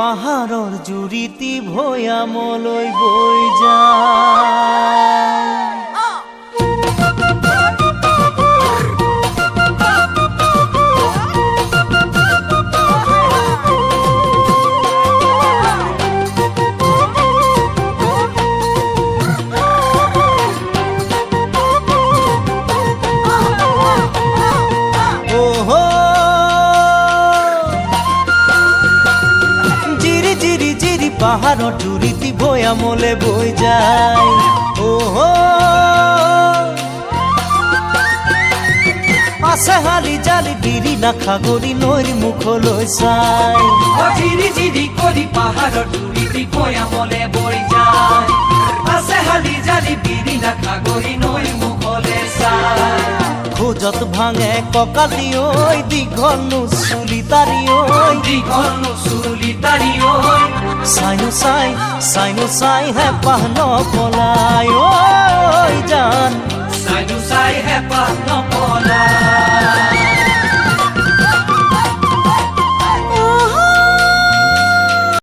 পাহাৰৰ জুৰিতি ভৈয়ামলৈ বৈ যায়। পাহাৰৰ জুৰিতি ভৈয়ামলে বৈ যায়। আছে হালি জালি বিৰি নাখাগৰি নৈৰ মুখলৈ চাই। জিৰি জিৰি কৰি পাহাৰৰ জুৰিতি ভৈয়ামলে বৈ যায়। আছে হালি জালি বিৰি নাখাগৰি নৈৰ মুখলে চাই। খোজত ভাঙে কঁকালি ঐ, দীঘল নুচুলি তাৰি ঐ, দীঘল নুচুলি তাৰি ঐ। চাইনো চাই হেঁপাহ নপলাই ঐ জান, চাইনো চাই হেঁপাহ নপলাই।